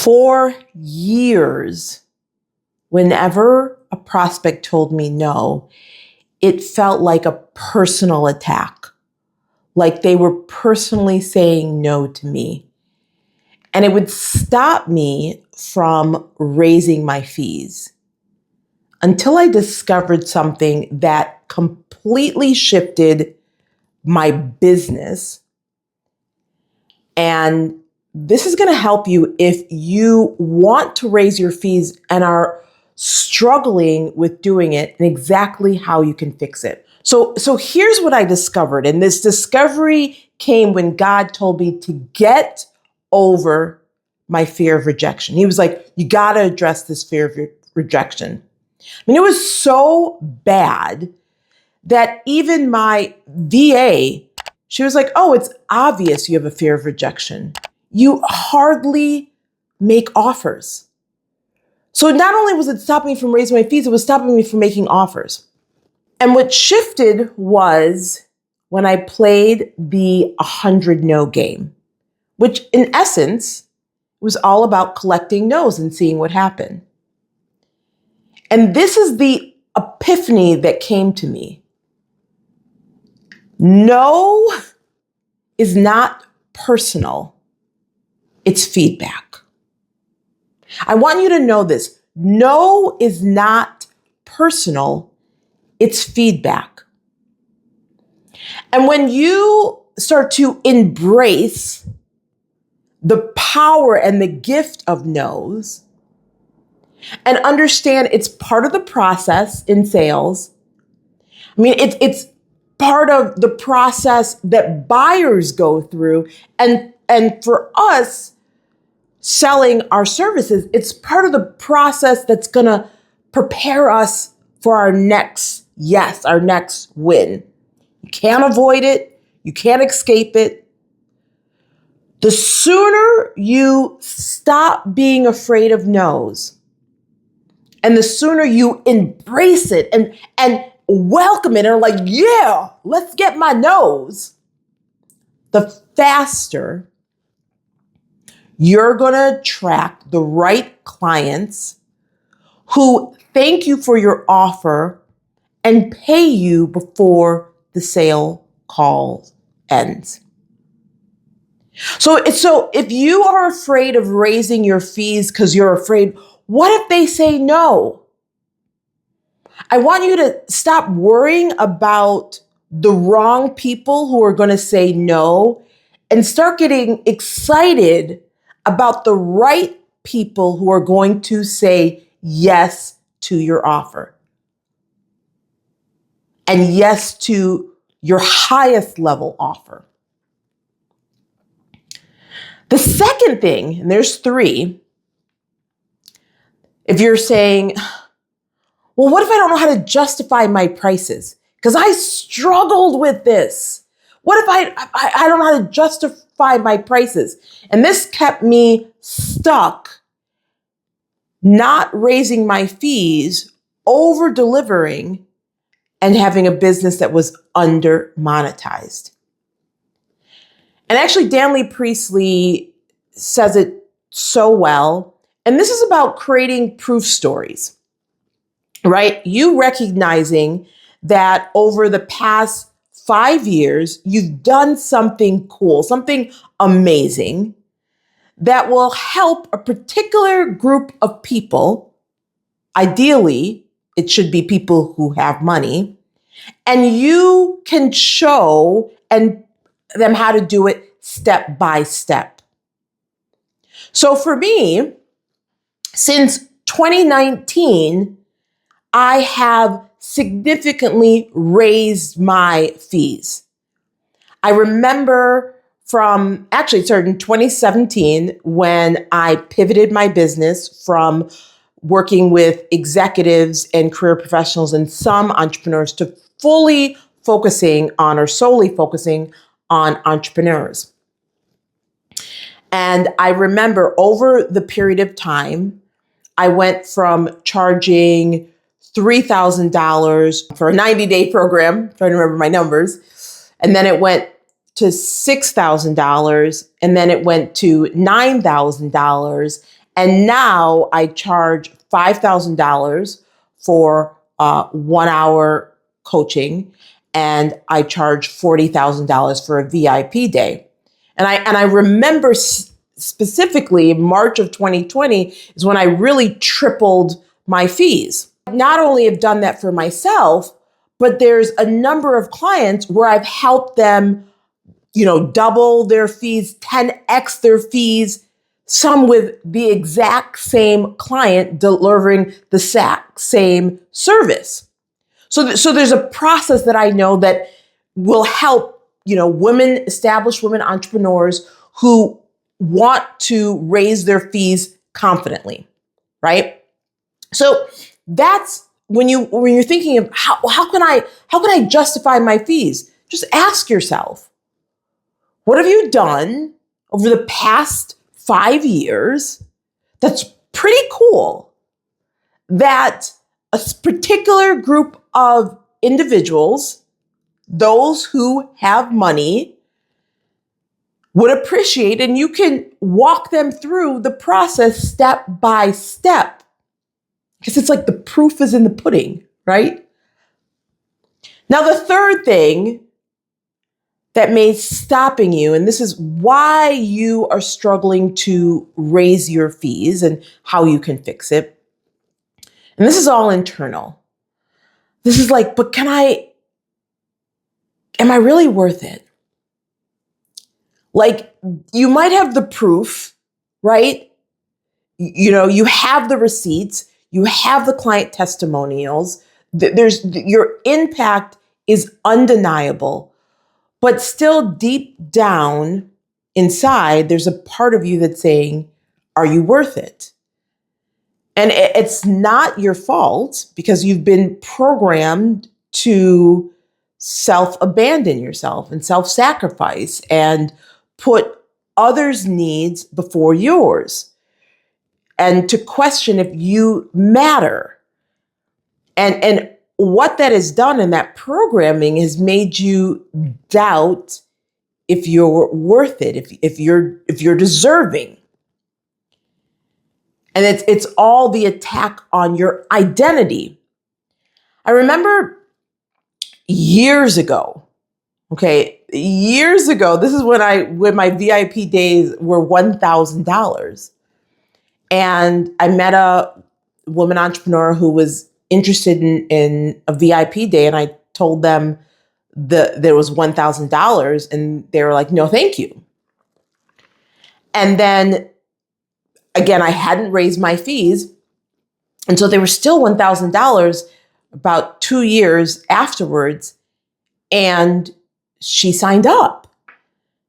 For years, whenever a prospect told me no, it felt like a personal attack, like they were personally saying no to me. And it would stop me from raising my fees until I discovered something that completely shifted my business. And this is going to help you if you want to raise your fees and are struggling with doing it, and exactly how you can fix it. So here's what I discovered. And this discovery came when God told me to get over my fear of rejection. He was like, you got to address this fear of rejection. I mean, it was so bad that even my VA, she was like, oh, it's obvious you have a fear of rejection. You hardly make offers. So not only was it stopping me from raising my fees, it was stopping me from making offers. And what shifted was when I played the 100 no game, which in essence was all about collecting no's and seeing what happened. And this is the epiphany that came to me. No is not personal. It's feedback. I want you to know this. No is not personal. It's feedback. And when you start to embrace the power and the gift of no's and understand it's part of the process in sales, I mean, it's part of the process that buyers go through. And for us selling our services, it's part of the process that's going to prepare us for our next yes, our next win. You can't avoid it. You can't escape it. The sooner you stop being afraid of no's, and the sooner you embrace it and welcome it and are like, yeah, let's get my no's, the faster you're going to attract the right clients who thank you for your offer and pay you before the sale call ends. So if you are afraid of raising your fees because you're afraid, what if they say no? I want you to stop worrying about the wrong people who are going to say no and start getting excited about the right people who are going to say yes to your offer and yes to your highest level offer. The second thing, and there's three, if you're saying, well, what if I don't know how to justify my prices? Because I struggled with this. What if I don't know how to justify my prices? And this kept me stuck, not raising my fees, over delivering, and having a business that was under monetized. And actually, Dan Lee Priestley says it so well. And this is about creating proof stories, right? You recognizing that over the past 5 years, you've done something cool, something amazing that will help a particular group of people. Ideally, it should be people who have money, and you can show them how to do it step by step. So for me, since 2019, I have significantly raised my fees. I remember it started in 2017 when I pivoted my business from working with executives and career professionals and some entrepreneurs to solely focusing on entrepreneurs. And I remember over the period of time, I went from charging $3,000 for a 90-day program, I'm trying to remember my numbers, and then it went to $6,000, and then it went to $9,000, And now I charge $5,000 for 1 hour coaching, and I charge $40,000 for a VIP day. And I remember specifically March of 2020 is when I really tripled my fees. Not only have done that for myself, but there's a number of clients where I've helped them, double their fees, 10x their fees, some with the exact same client delivering the exact same service. So there's a process that I know that will help, established women entrepreneurs who want to raise their fees confidently, right? So that's when you're thinking of how can I justify my fees? Just ask yourself, what have you done over the past 5 years that's pretty cool that a particular group of individuals, those who have money, would appreciate, and you can walk them through the process step by step? Because it's like the proof is in the pudding, right? Now, the third thing that may be stopping you, and this is why you are struggling to raise your fees and how you can fix it. And this is all internal. This is like, but am I really worth it? Like, you might have the proof, right? You have the receipts, you have the client testimonials. Your impact is undeniable, but still deep down inside, there's a part of you that's saying, are you worth it? And it's not your fault because you've been programmed to self-abandon yourself and self-sacrifice and put others' needs before yours and to question if you matter. And what that has done in that programming has made you doubt if you're worth it, if you're deserving. And it's all the attack on your identity. I remember years ago, this is when my VIP days were $1,000. And I met a woman entrepreneur who was interested in a VIP day, and I told them there was $1,000, and they were like, no, thank you. And then again, I hadn't raised my fees. And so they were still $1,000 about 2 years afterwards. And she signed up.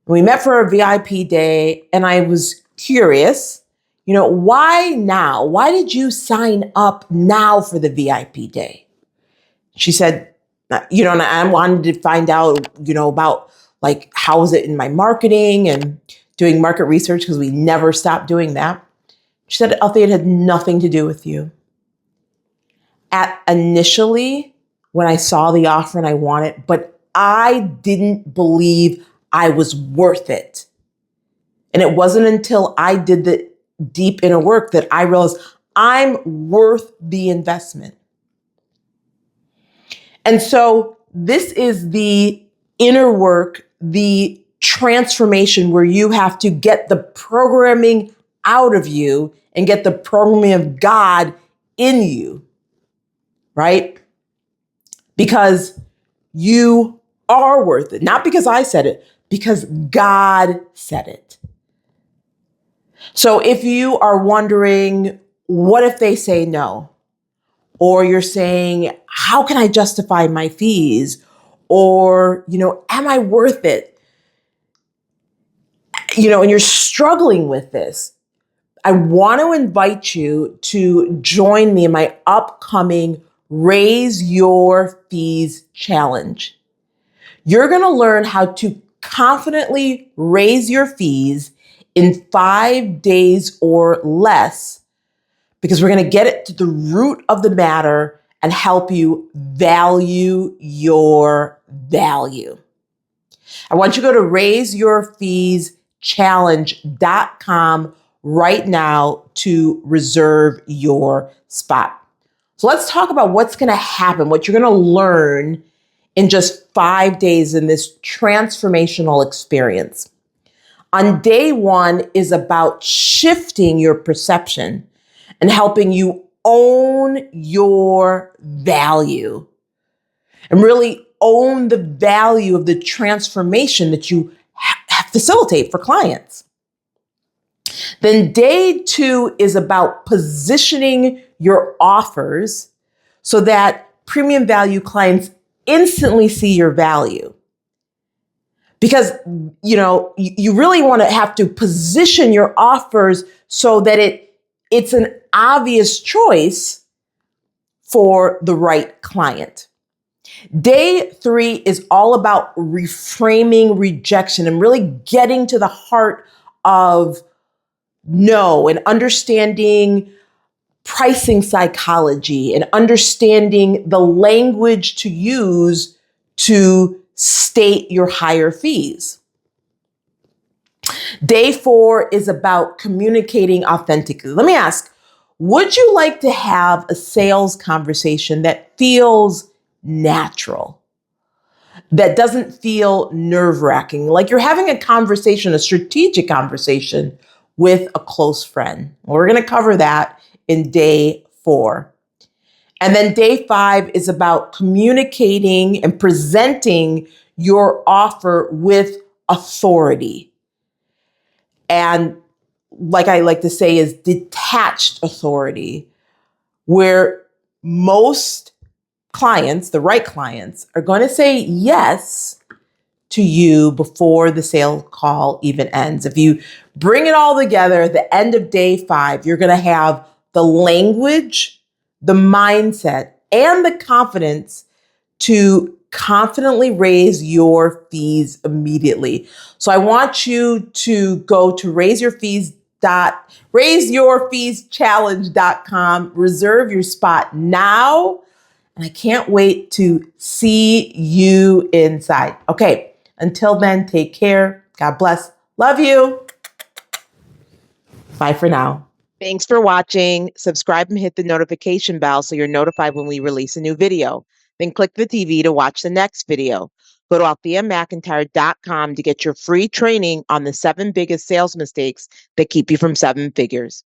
We met for a VIP day, and I was curious, why now? Why did you sign up now for the VIP day? She said, and I wanted to find out, about like, how is it in my marketing and doing market research, because we never stopped doing that. She said, Althea, it had nothing to do with you. Initially, when I saw the offer and I wanted, but I didn't believe I was worth it. And it wasn't until I did the deep inner work that I realized I'm worth the investment. And so this is the inner work, the transformation where you have to get the programming out of you and get the programming of God in you, right? Because you are worth it. Not because I said it, because God said it. So if you are wondering, what if they say no? Or you're saying, how can I justify my fees? Or, am I worth it? And you're struggling with this. I want to invite you to join me in my upcoming Raise Your Fees Challenge. You're going to learn how to confidently raise your fees in 5 days or less, because we're going to get it to the root of the matter and help you value your value. I want you to go to raiseyourfeeschallenge.com right now to reserve your spot. So let's talk about what's going to happen, what you're going to learn in just 5 days in this transformational experience. On day 1 is about shifting your perception and helping you own your value and really own the value of the transformation that you facilitate for clients. Then day 2 is about positioning your offers so that premium value clients instantly see your value. Because, you really want to have to position your offers so that it's an obvious choice for the right client. Day 3 is all about reframing rejection and really getting to the heart of no and understanding pricing psychology and understanding the language to use to state your higher fees. Day 4 is about communicating authentically. Let me ask, would you like to have a sales conversation that feels natural, that doesn't feel nerve-wracking, like you're having a conversation, a strategic conversation with a close friend? We're going to cover that in day 4. And then day 5 is about communicating and presenting your offer with authority. And like I like to say is detached authority, where most clients, the right clients, are going to say yes to you before the sale call even ends. If you bring it all together at the end of day 5, you're going to have the language, the mindset, and the confidence to confidently raise your fees immediately. So I want you to go to raiseyourfeeschallenge.com, reserve your spot now, and I can't wait to see you inside. Okay, until then, take care. God bless. Love you. Bye for now. Thanks for watching. Subscribe and hit the notification bell so you're notified when we release a new video. Then click the TV to watch the next video. Go to altheamcintyre.com to get your free training on the 7 biggest sales mistakes that keep you from 7 figures.